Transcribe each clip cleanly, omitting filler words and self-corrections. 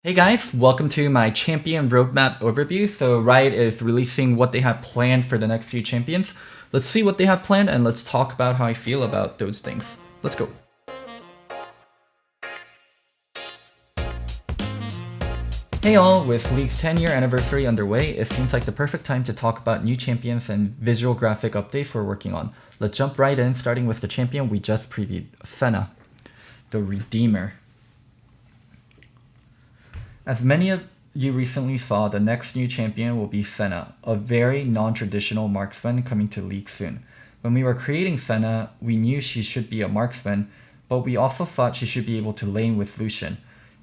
Hey guys, welcome to my champion roadmap overview. So Riot is releasing what they have planned for the next few champions. Let's see what they have planned and let's talk about how I feel about those things. Let's go. Hey all, with League's 10-year anniversary underway, it seems like the perfect time to talk about new champions and visual graphic updates we're working on. Let's jump right in, starting with the champion we just previewed, Senna, the Redeemer. As many of you recently saw, the next new champion will be Senna, a very non-traditional marksman coming to League soon. When we were creating Senna, we knew she should be a marksman, but we also thought she should be able to lane with Lucian.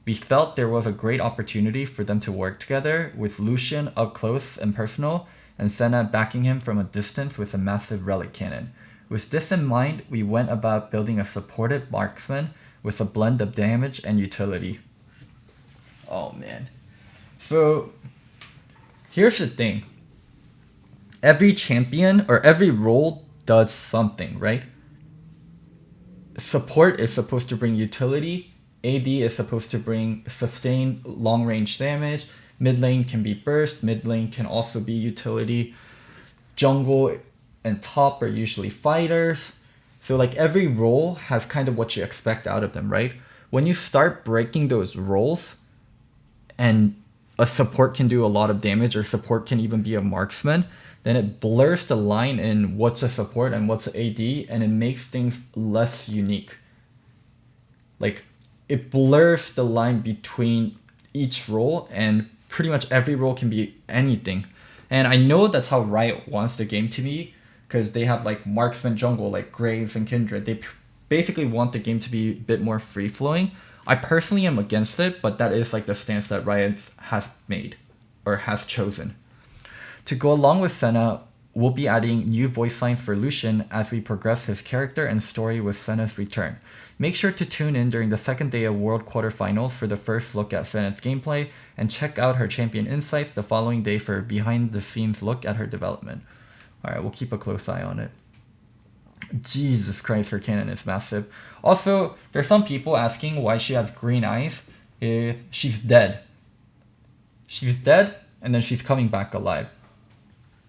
We felt there was a great opportunity for them to work together, with Lucian up close and personal, and Senna backing him from a distance with a massive relic cannon. With this in mind, we went about building a supportive marksman with a blend of damage and utility. Oh man. So here's the thing. Every champion or every role does something, right? Support is supposed to bring utility. AD is supposed to bring sustained long range damage. Mid lane can be burst. Mid lane can also be utility. Jungle and top are usually fighters. So like every role has kind of what you expect out of them, right? When you start breaking those roles, and a support can do a lot of damage, or support can even be a marksman, then it blurs the line in what's a support and what's an AD, and it makes things less unique. Like, it blurs the line between each role, and pretty much every role can be anything. And I know that's how Riot wants the game to be, because they have like marksman jungle, like Graves and Kindred. They basically want the game to be a bit more free-flowing. I personally am against it, but that is like the stance that Riot has made or has chosen. To go along with Senna, we'll be adding new voice lines for Lucian as we progress his character and story with Senna's return. Make sure to tune in during the second day of World Quarterfinals for the first look at Senna's gameplay, and check out her champion insights the following day for a behind the scenes look at her development. Alright, we'll keep a close eye on it. Jesus Christ, her cannon is massive. Also, there's some people asking why she has green eyes if she's dead. She's dead, and then she's coming back alive.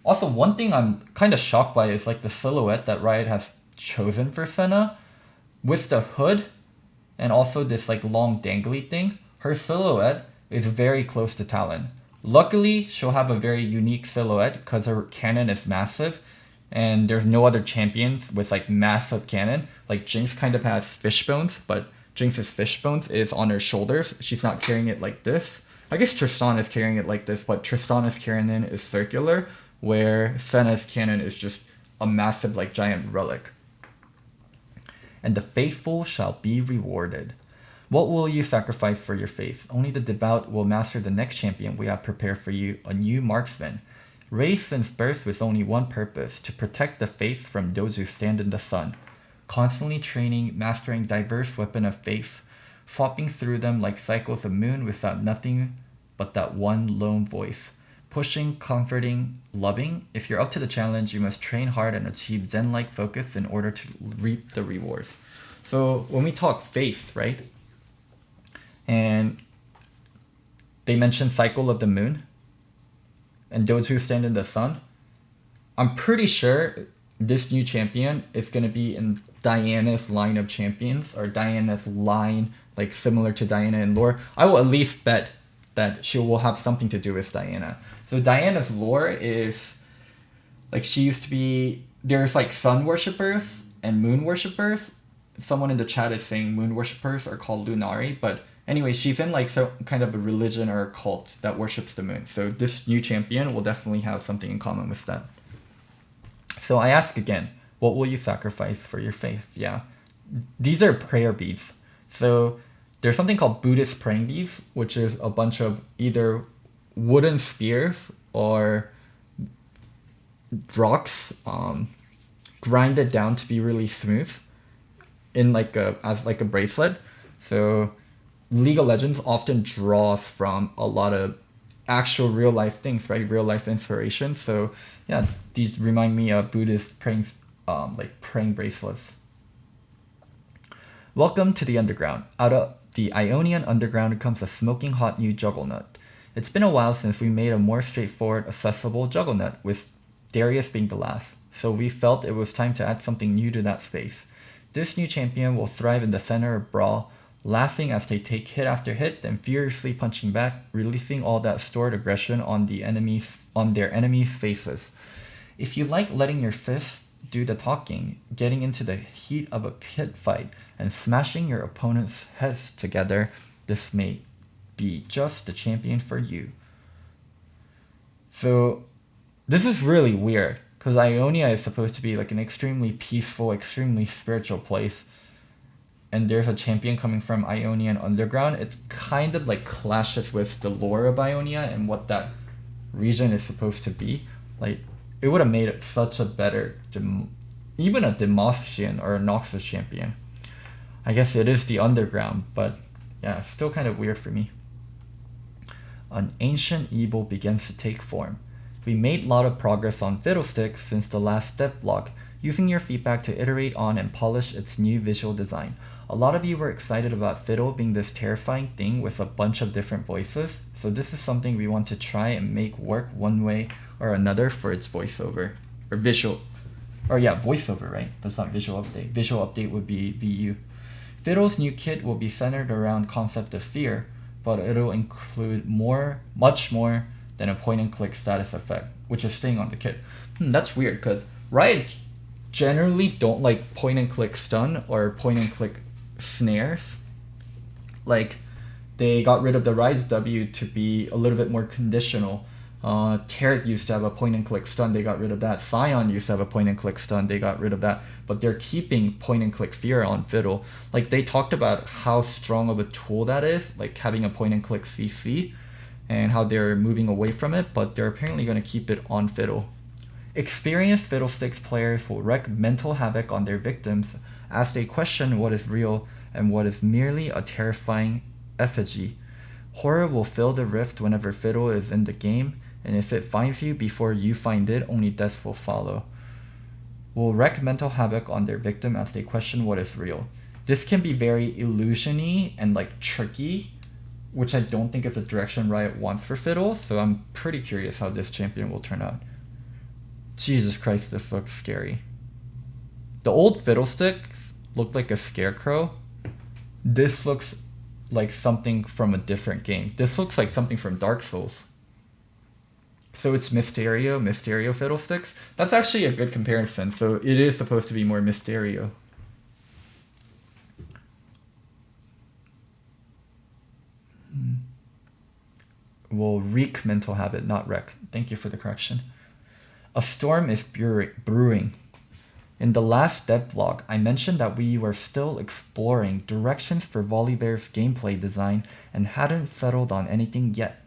Also, one thing I'm kind of shocked by is like the silhouette that Riot has chosen for Senna. With the hood, and also this like long dangly thing, her silhouette is very close to Talon. Luckily, she'll have a very unique silhouette because her cannon is massive, and there's no other champions with like massive cannon. Like Jinx kind of has fishbones, but Jinx's fishbones is on her shoulders. She's not carrying it like this. I guess Tristan is carrying it like this, but Tristana's cannon is circular, where Senna's cannon is just a massive like giant relic. And the faithful shall be rewarded. What will you sacrifice for your faith? Only the devout will master the next champion we have prepared for you, a new marksman. Raised since birth with only one purpose, to protect the faith from those who stand in the sun. Constantly training, mastering diverse weapon of faith, swapping through them like cycles of moon without nothing but that one lone voice. Pushing, comforting, loving. If you're up to the challenge, you must train hard and achieve Zen-like focus in order to reap the rewards. So when we talk faith, right? And they mention cycle of the moon and those who stand in the sun. I'm pretty sure this new champion is going to be in Diana's line of champions, or Diana's line, like similar to Diana in lore. I will at least bet that she will have something to do with Diana. So Diana's lore is, like, she used to be, there's like sun worshippers and moon worshippers. Someone in the chat is saying moon worshippers are called Lunari, but anyway, she's in like some kind of a religion or a cult that worships the moon. So this new champion will definitely have something in common with that. So I ask again, what will you sacrifice for your faith? Yeah, these are prayer beads. So there's something called Buddhist praying beads, which is a bunch of either wooden spears or rocks, grinded down to be really smooth in like as a bracelet. So League of Legends often draws from a lot of actual real life things, right? Real life inspiration. So yeah, these remind me of Buddhist praying, like praying bracelets. Welcome to the Underground. Out of the Ionian Underground becomes a smoking hot new juggernaut. It's been a while since we made a more straightforward, accessible juggernaut, with Darius being the last, so we felt it was time to add something new to that space. This new champion will thrive in the center of Brawl, laughing as they take hit after hit, then furiously punching back, releasing all that stored aggression on their enemies' faces. If you like letting your fists do the talking, getting into the heat of a pit fight, and smashing your opponent's heads together, this may be just the champion for you. So, this is really weird, because Ionia is supposed to be like an extremely peaceful, extremely spiritual place, and there's a champion coming from Ionian Underground. It's kind of like clashes with the lore of Ionia and what that region is supposed to be. Like, it would have made it such a better, even a Demacian or a Noxus champion. I guess it is the Underground, but yeah, it's still kind of weird for me. An ancient evil begins to take form. We made a lot of progress on Fiddlesticks since the last step vlog, using your feedback to iterate on and polish its new visual design. A lot of you were excited about Fiddle being this terrifying thing with a bunch of different voices, so this is something we want to try and make work one way or another for its voiceover. Or visual. Or yeah, voiceover, right? That's not visual update. Visual update would be VU. Fiddle's new kit will be centered around concept of fear, but it'll include much more than a point-and-click status effect, which is staying on the kit. That's weird, because Riot generally don't like point-and-click stun or point-and-click snares. Like, they got rid of the Rise W to be a little bit more conditional. Tarek used to have a point-and-click stun, they got rid of that. Scion used to have a point-and-click stun, they got rid of that. But they're keeping point-and-click fear on Fiddle. Like, they talked about how strong of a tool that is, like having a point-and-click CC, and how they're moving away from it, but they're apparently going to keep it on Fiddle. Experienced Fiddlesticks players will wreak mental havoc on their victims as they question what is real and what is merely a terrifying effigy. Horror will fill the rift whenever Fiddle is in the game, and if it finds you before you find it, only death will follow. Will wreak mental havoc on their victim as they question what is real. This can be very illusion-y and like tricky, which I don't think is a direction Riot wants for Fiddle, so I'm pretty curious how this champion will turn out. Jesus Christ, this looks scary. The old Fiddlestick looked like a scarecrow. This looks like something from a different game. This looks like something from Dark Souls. So it's Mysterio Fiddlesticks. That's actually a good comparison, so it is supposed to be more Mysterio. Will wreak mental habit, not wreck. Thank you for the correction. A storm is brewing. In the last step vlog, I mentioned that we were still exploring directions for Volibear's gameplay design and hadn't settled on anything yet.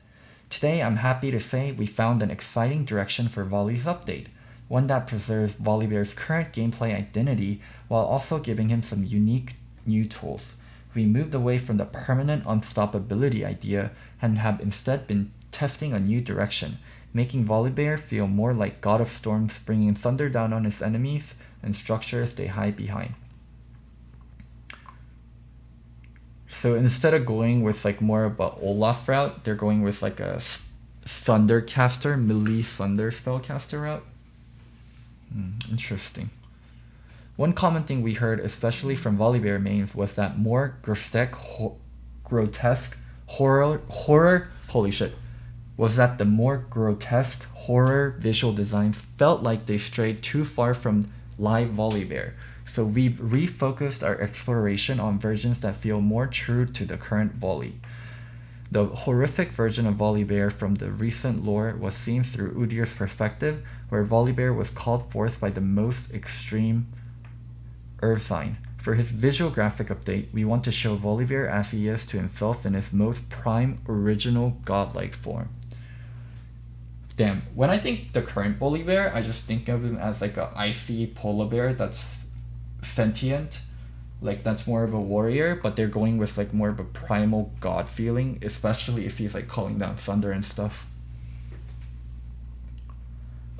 Today, I'm happy to say we found an exciting direction for Volley's update, one that preserves Volibear's current gameplay identity while also giving him some unique new tools. We moved away from the permanent unstoppability idea and have instead been testing a new direction, making Volibear feel more like God of Storms, bringing thunder down on his enemies and structures they hide behind. So instead of going with like more of a Olaf route, they're going with like a Thundercaster, melee Thunder spellcaster route. Interesting. One common thing we heard, especially from Volibear mains, was that more grotesque horror, holy shit, was that the more grotesque horror visual designs felt like they strayed too far from live Volibear. So we've refocused our exploration on versions that feel more true to the current Volley. The horrific version of Volibear from the recent lore was seen through Udyr's perspective, where Volibear was called forth by the most extreme Earthsign. For his visual graphic update, we want to show Volibear as he is to himself in his most prime, original, godlike form. Damn, when I think the current Volibear, I just think of him as like a icy polar bear that's sentient, like that's more of a warrior, but they're going with like more of a primal god feeling, especially if he's like calling down thunder and stuff.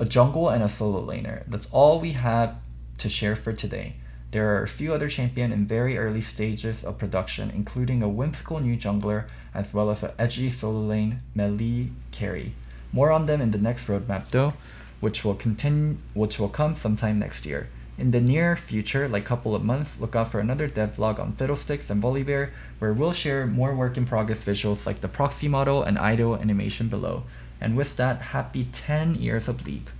A jungle and a solo laner. That's all we have to share for today. There are a few other champions in very early stages of production, including a whimsical new jungler, as well as an edgy solo lane melee carry. More on them in the next roadmap though, which will come sometime next year. In the near future, like couple of months, look out for another dev vlog on Fiddlesticks and Volibear, where we'll share more work in progress visuals like the proxy model and idle animation below. And with that, happy 10 years of League.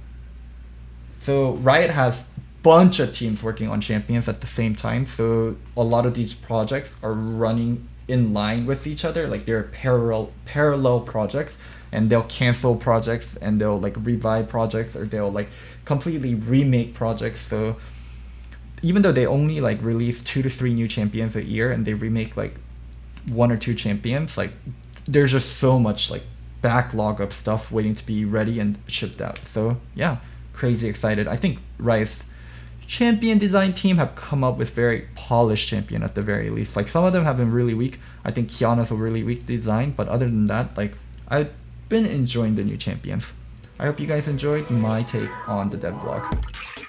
So Riot has bunch of teams working on champions at the same time, so a lot of these projects are running in line with each other, like they're parallel projects, and they'll cancel projects and they'll like revive projects, or they'll like completely remake projects. So even though they only like release 2 to 3 new champions a year and they remake like 1 or 2 champions, like there's just so much like backlog of stuff waiting to be ready and shipped out. So yeah, crazy excited. I think Riot's champion design team have come up with very polished champion at the very least. Like some of them have been really weak. I think Kiana's a really weak design, but other than that, like I've been enjoying the new champions. I hope you guys enjoyed my take on the dev vlog.